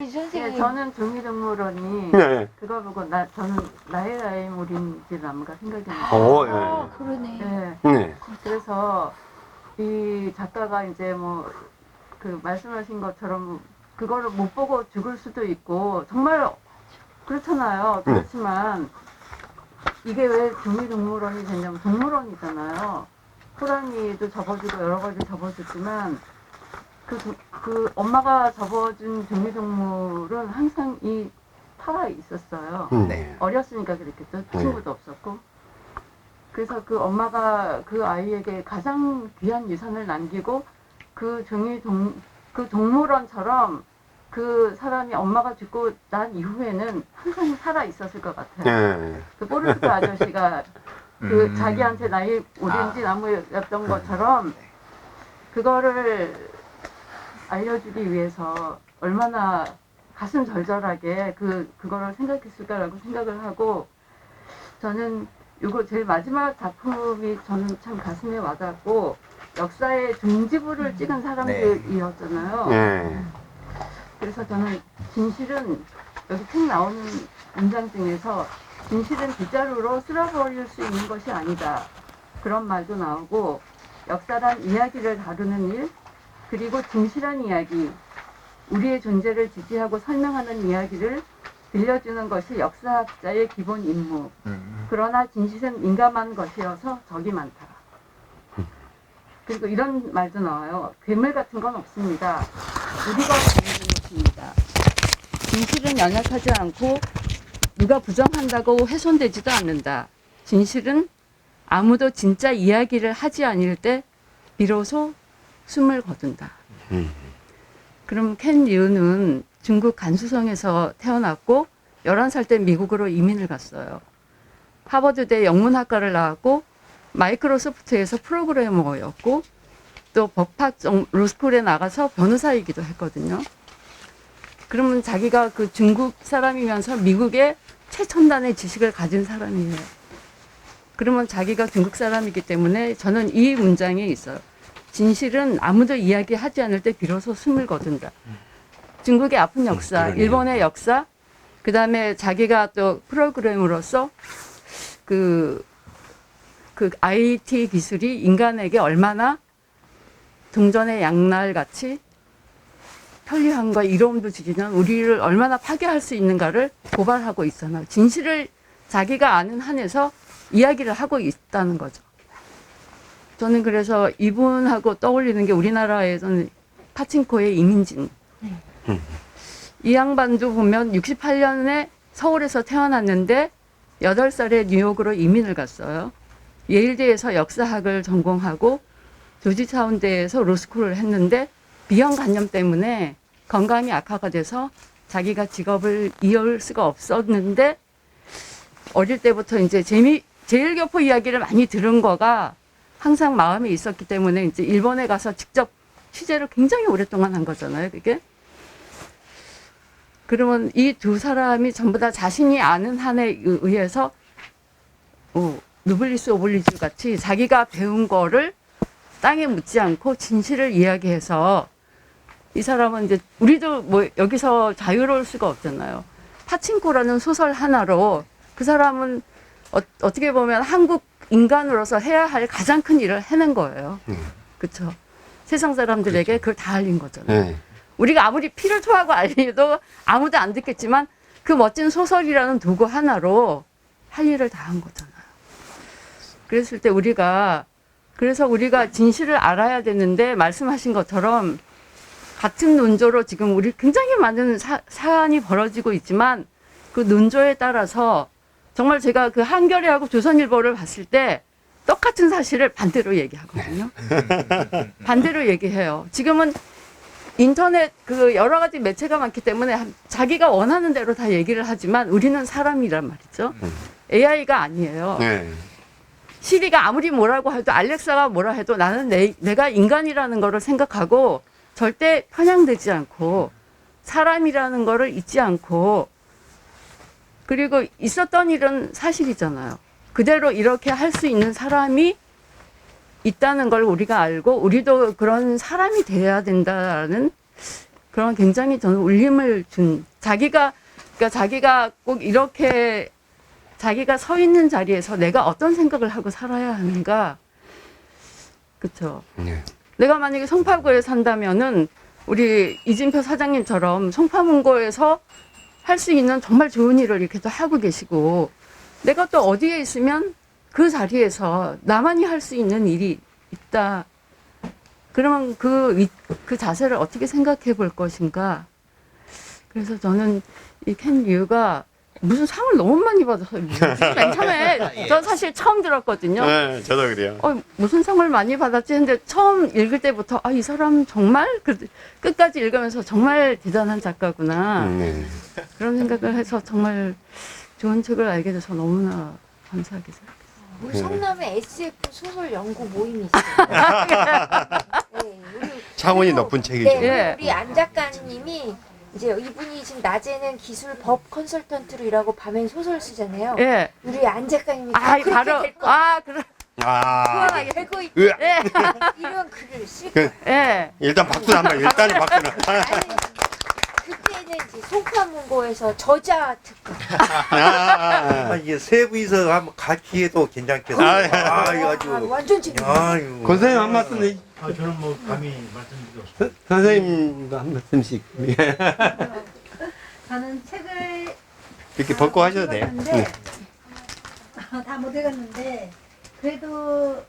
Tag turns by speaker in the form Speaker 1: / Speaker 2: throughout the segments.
Speaker 1: 선생님.
Speaker 2: 네, 저는 종이동물원이
Speaker 3: 네.
Speaker 2: 그거 보고 저는 나의 물인지 나무가 생각이 나요.
Speaker 3: 오,
Speaker 1: 그러네.
Speaker 2: 네.
Speaker 3: 네.
Speaker 2: 그래서 이 작가가 이제 뭐 그 말씀하신 것처럼 그거를 못 보고 죽을 수도 있고 정말 그렇잖아요. 그렇지만 이게 왜 종이동물원이 됐냐면 동물원이잖아요. 호랑이도 접어주고 여러 가지 접어줬지만 그 엄마가 접어준 종이동물은 항상 살아 있었어요.
Speaker 3: 네.
Speaker 2: 어렸으니까 그랬겠죠. 친구도 없었고. 그래서 그 엄마가 그 아이에게 가장 귀한 유산을 남기고 그 그 동물원처럼 그 사람이 엄마가 죽고 난 이후에는 항상 살아 있었을 것 같아요.
Speaker 3: 네.
Speaker 2: 그 포르투크 아저씨가 그 자기한테 나의 오렌지 나무였던 것처럼 그거를 알려주기 위해서 얼마나 가슴 절절하게 그거를 생각했을까라고 생각을 하고, 저는 이거 제일 마지막 작품이 저는 참 가슴에 와닿고, 역사의 종지부를 찍은 사람들이었잖아요.
Speaker 3: 네.
Speaker 2: 그래서 저는 진실은 여기 책 나오는 문장 중에서 진실은 빗자루로 쓸어버릴 수 있는 것이 아니다, 그런 말도 나오고, 역사란 이야기를 다루는 일, 그리고 진실한 이야기, 우리의 존재를 지지하고 설명하는 이야기를 들려주는 것이 역사학자의 기본 임무. 그러나 진실은 민감한 것이어서 적이 많다. 그리고 이런 말도 나와요. 괴물 같은 건 없습니다. 우리가 보여주는 것입니다. 진실은 연약하지 않고 누가 부정한다고 훼손되지도 않는다. 진실은 아무도 진짜 이야기를 하지 않을 때 비로소 숨을 거둔다. 그럼 켄 리우는 중국 간수성에서 태어났고 11살 때 미국으로 이민을 갔어요. 하버드대 영문학과를 나왔고 마이크로소프트에서 프로그래머였고 또 법학 로스쿨에 나가서 변호사이기도 했거든요. 그러면 자기가 그 중국 사람이면서 미국의 최첨단의 지식을 가진 사람이에요. 그러면 자기가 중국 사람이기 때문에 저는 이 문장이 있어요. 진실은 아무도 이야기하지 않을 때 비로소 숨을 거둔다. 중국의 아픈 역사, 일본의 역사, 그 다음에 자기가 또 프로그래머로서 그 IT 기술이 인간에게 얼마나 동전의 양날같이 편리함과 이로움도 주지만 우리를 얼마나 파괴할 수 있는가를 고발하고 있잖아요. 진실을 자기가 아는 한에서 이야기를 하고 있다는 거죠. 저는 그래서 이분하고 떠올리는 게 우리나라에서는 파친코의 이민진. 이 양반도 보면 68년에 서울에서 태어났는데 8살에 뉴욕으로 이민을 갔어요. 예일대에서 역사학을 전공하고 조지타운대에서 로스쿨을 했는데 비형 간염 때문에 건강이 악화가 돼서 자기가 직업을 이을 수가 없었는데 어릴 때부터 이제 제일교포 이야기를 많이 들은 거가 항상 마음에 있었기 때문에 이제 일본에 가서 직접 취재를 굉장히 오랫동안 한 거잖아요, 그게. 그러면 이 두 사람이 전부 다 자신이 아는 한에 의해서 누블리스 오블리주 같이 자기가 배운 거를 땅에 묻지 않고 진실을 이야기해서, 이 사람은 이제 우리도 뭐 여기서 자유로울 수가 없잖아요. 파친코라는 소설 하나로 그 사람은 어떻게 보면 한국 인간으로서 해야 할 가장 큰 일을 해낸 거예요. 그렇죠. 세상 사람들에게 그걸 다 알린 거잖아요.
Speaker 3: 네.
Speaker 2: 우리가 아무리 피를 토하고 알려도 아무도 안 듣겠지만 그 멋진 소설이라는 도구 하나로 할 일을 다 한 거잖아요. 그랬을 때 우리가 진실을 알아야 되는데, 말씀하신 것처럼 같은 논조로 지금 우리 굉장히 많은 사안이 벌어지고 있지만 그 논조에 따라서 정말 제가 그 한겨레하고 조선일보를 봤을 때 똑같은 사실을 반대로 얘기하거든요. 반대로 얘기해요. 지금은 인터넷 그 여러 가지 매체가 많기 때문에 자기가 원하는 대로 다 얘기를 하지만 우리는 사람이란 말이죠. AI가 아니에요.
Speaker 3: 네.
Speaker 2: 시리가 아무리 뭐라고 해도, 알렉사가 뭐라 해도 나는 내가 인간이라는 거를 생각하고 절대 편향되지 않고 사람이라는 거를 잊지 않고, 그리고 있었던 일은 사실이잖아요. 그대로 이렇게 할 수 있는 사람이 있다는 걸 우리가 알고 우리도 그런 사람이 돼야 된다는 그런 굉장히 저는 울림을 준 자기가 그러니까 자기가 꼭 이렇게 자기가 서 있는 자리에서 내가 어떤 생각을 하고 살아야 하는가. 그렇죠.
Speaker 1: 네.
Speaker 2: 내가 만약에 송파구에 산다면은 우리 이진표 사장님처럼 송파문고에서 할 수 있는 정말 좋은 일을 이렇게 또 하고 계시고 내가 또 어디에 있으면 그 자리에서 나만이 할 수 있는 일이 있다. 그러면 그 자세를 어떻게 생각해 볼 것인가. 그래서 저는 이 켄 리우가 무슨 상을 너무 많이 받아서 맨 처음에 저 사실 처음 들었거든요.
Speaker 1: 네, 저도 그래요.
Speaker 2: 무슨 상을 많이 받았지 했는데 처음 읽을 때부터 이 사람 정말 끝까지 읽으면서 정말 대단한 작가구나.
Speaker 1: 네.
Speaker 2: 그런 생각을 해서 정말 좋은 책을 알게 돼서 너무나 감사하게 생각했어요.
Speaker 3: 우리 성남에 SF 소설 연구 모임이 있어요. 네,
Speaker 1: 차원이
Speaker 3: 그리고,
Speaker 1: 높은 책이죠.
Speaker 3: 네,
Speaker 2: 예.
Speaker 3: 우리 안 작가님이 이제 이분이 지금 낮에는 기술 법 컨설턴트로 일하고 밤엔 소설 쓰잖아요.
Speaker 2: 예.
Speaker 3: 우리 안 작가님이 그렇게
Speaker 2: 바로
Speaker 3: 될 거.
Speaker 2: 그래.
Speaker 3: 시원하게 되고 있
Speaker 1: 으아.
Speaker 2: 예.
Speaker 3: 이런 글을 쓸
Speaker 1: 그,
Speaker 3: 거예요.
Speaker 2: 예.
Speaker 1: 일단 박수 한번 일단은 박수는.
Speaker 3: 아니, 그때는 이제 송파문고에서 저자 특급.
Speaker 4: 이게 세부에서 한번 같이 해도 괜찮겠어. 이거 아주.
Speaker 3: 완전 재밌어.
Speaker 4: 아유.
Speaker 1: 권사님 한 말씀,
Speaker 5: 저는 뭐 감히 말씀드리기 없습니다.
Speaker 1: 선생님도 한 말씀씩
Speaker 6: 저는 책을
Speaker 1: 이렇게 벗고 하셔도 돼요.
Speaker 6: 읽었는데, 다 못 읽었는데 그래도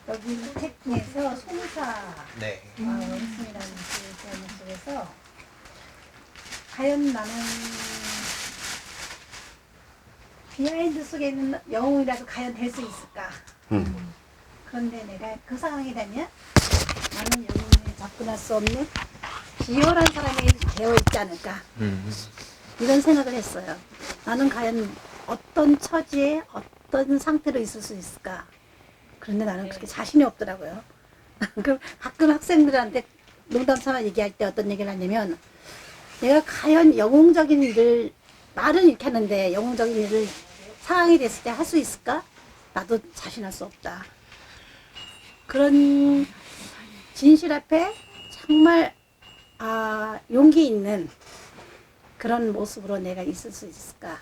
Speaker 6: 여기 책 중에서 송사
Speaker 4: 네.
Speaker 6: 원숭이라는 그 속에서 과연 나는 비하인드 속에 있는 영웅이라도 과연 될 수 있을까? 그런데 내가 그 상황이 되면 나는 영웅에 접근할 수 없는 비열한 사람이 되어 있지 않을까? 이런 생각을 했어요. 나는 과연 어떤 처지에 어떤 상태로 있을 수 있을까? 그런데 나는 그렇게 자신이 없더라고요. 그럼 가끔 학생들한테 농담 삼아 얘기할 때 어떤 얘기를 하냐면 내가 과연 영웅적인 일을 말은 이렇게 하는데 영웅적인 일을 상황이 됐을 때 할 수 있을까? 나도 자신할 수 없다. 그런 진실 앞에 정말 용기 있는 그런 모습으로 내가 있을 수 있을까?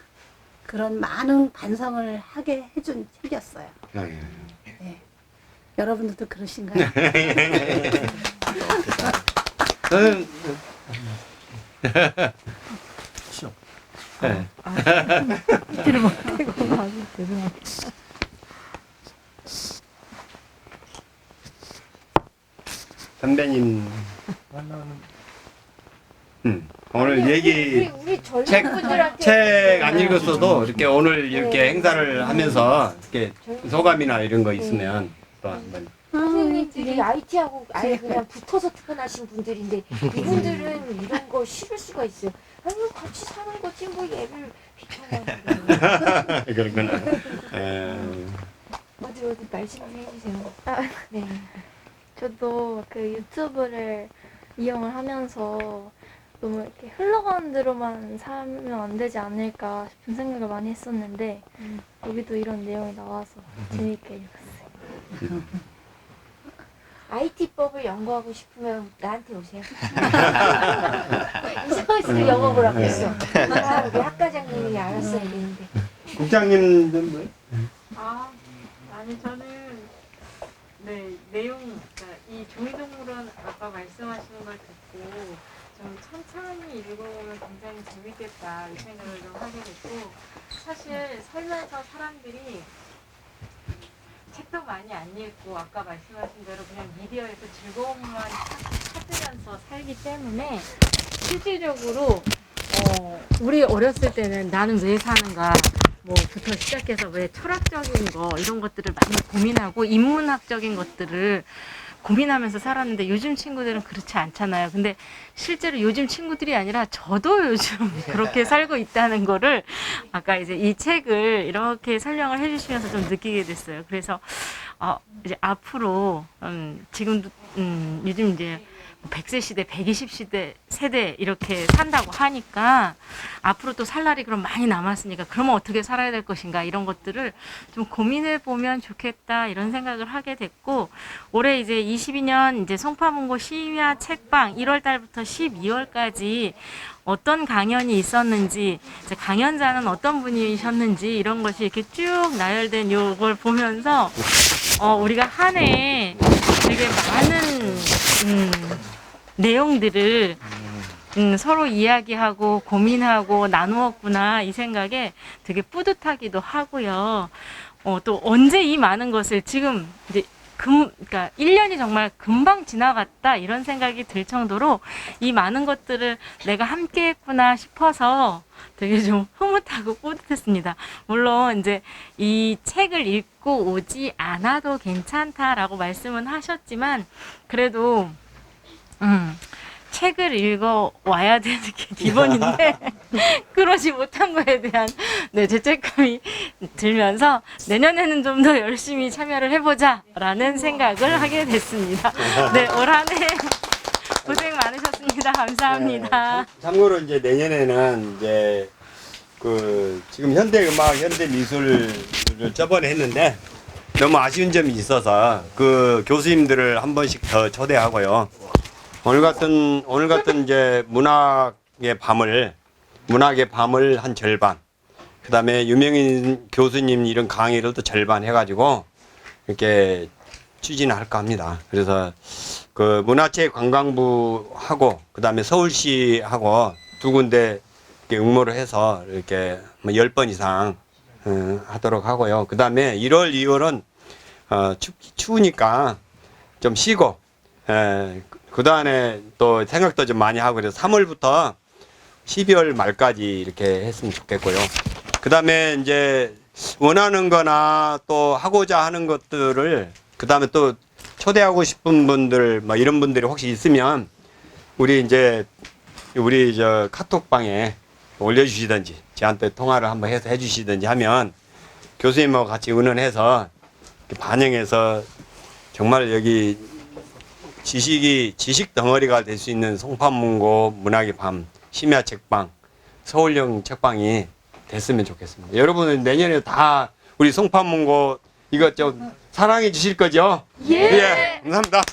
Speaker 6: 그런 많은 반성을 하게 해준 책이었어요. 네. 여러분들도 그러신가요?
Speaker 4: 저는
Speaker 1: 선배님. 오늘 얘기
Speaker 3: 우리 젊은
Speaker 1: 책
Speaker 3: 분들한테
Speaker 1: 안 읽었어도 이렇게 오늘 이렇게
Speaker 3: 네.
Speaker 1: 행사를 하면서 이렇게 소감이나 이런 거 있으면 또 한번.
Speaker 3: 선생님들이 IT하고 아예 그냥 붙어서 태어나신 분들인데 이분들은 이런 거 싫을 수가 있어요. 아니 같이 사는 거지 뭐 얘를 비판하는
Speaker 1: 그렇구나.
Speaker 3: 어디 말씀을 해주세요. 네.
Speaker 7: 저도 그 유튜브를 이용을 하면서 너무 이렇게 흘러가는 대로만 살면 안 되지 않을까 싶은 생각을 많이 했었는데 여기도 이런 내용이 나와서 재미있게 읽었어요.
Speaker 3: IT법을 연구하고 싶으면 나한테 오세요. 이상해서 영업을 하고 있어. 우리 학과장님이 알았어야 되는데.
Speaker 1: 국장님 뭐?
Speaker 8: 아니 저는 내용, 그러니까 이 종이동물원 아까 말씀하시는 걸 듣고 좀 천천히 읽어보면 굉장히 재밌겠다 이 생각을 좀 하게 됐고 사실 살면서 사람들이 책도 많이 안 읽고 아까 말씀하신 대로 그냥 미디어에서 즐거움만 찾으면서 살기 때문에 실질적으로 우리 어렸을 때는 나는 왜 사는가 뭐부터 시작해서 왜 철학적인 거 이런 것들을 많이 고민하고 인문학적인 것들을 고민하면서 살았는데 요즘 친구들은 그렇지 않잖아요. 근데 실제로 요즘 친구들이 아니라 저도 요즘 그렇게 살고 있다는 거를 아까 이제 이 책을 이렇게 설명을 해주시면서 좀 느끼게 됐어요. 그래서 이제 앞으로 지금도 요즘 이제
Speaker 9: 100세 시대, 120시대 세대 이렇게 산다고 하니까 앞으로 또 살 날이 그럼 많이 남았으니까 그러면 어떻게 살아야 될 것인가 이런 것들을 좀 고민해 보면 좋겠다 이런 생각을 하게 됐고 올해 이제 22년 이제 송파문고 심야 책방 1월 달부터 12월까지 어떤 강연이 있었는지 이제 강연자는 어떤 분이셨는지 이런 것이 이렇게 쭉 나열된 요걸 보면서 우리가 한 해 되게 많은 내용들을 서로 이야기하고 고민하고 나누었구나 이 생각에 되게 뿌듯하기도 하고요. 또 언제 이 많은 것을 지금 이제 그러니까 1년이 정말 금방 지나갔다 이런 생각이 들 정도로 이 많은 것들을 내가 함께 했구나 싶어서 되게 좀 흐뭇하고 뿌듯했습니다. 물론 이제 이 책을 읽고 오지 않아도 괜찮다라고 말씀은 하셨지만 그래도 책을 읽어 와야 되는 게 기본인데 그러지 못한 거에 대한 죄책감이 들면서 내년에는 좀 더 열심히 참여를 해보자라는 생각을 하게 됐습니다. 네, 올 한 해 고생 많으셨습니다. 감사합니다.
Speaker 1: 참고로 이제 내년에는 이제 그 지금 현대음악, 현대미술을 저번에 했는데 너무 아쉬운 점이 있어서 그 교수님들을 한 번씩 더 초대하고요. 오늘 같은 이제 문학의 밤을 한 절반, 그 다음에 유명인 교수님 이런 강의를 또 절반 해가지고 이렇게 추진할까 합니다. 그래서 그 문화체육관광부하고 그 다음에 서울시하고 두 군데 이렇게 응모를 해서 이렇게 10번 이상 하도록 하고요. 그 다음에 1월, 2월은 추우니까 좀 쉬고, 그 다음에 또 생각도 좀 많이 하고 그래서 3월부터 12월 말까지 이렇게 했으면 좋겠고요. 그 다음에 이제 원하는 거나 또 하고자 하는 것들을 그 다음에 또 초대하고 싶은 분들 뭐 이런 분들이 혹시 있으면 우리 저 카톡방에 올려주시든지 저한테 통화를 한번 해서 해주시든지 하면 교수님하고 같이 의논해서 반영해서 정말 여기 지식 덩어리가 될 수 있는 송파문고 문학의 밤 심야 책방 서울형 책방이 됐으면 좋겠습니다. 여러분은 내년에 다 우리 송파문고 이것 좀 사랑해 주실 거죠? 예. 감사합니다.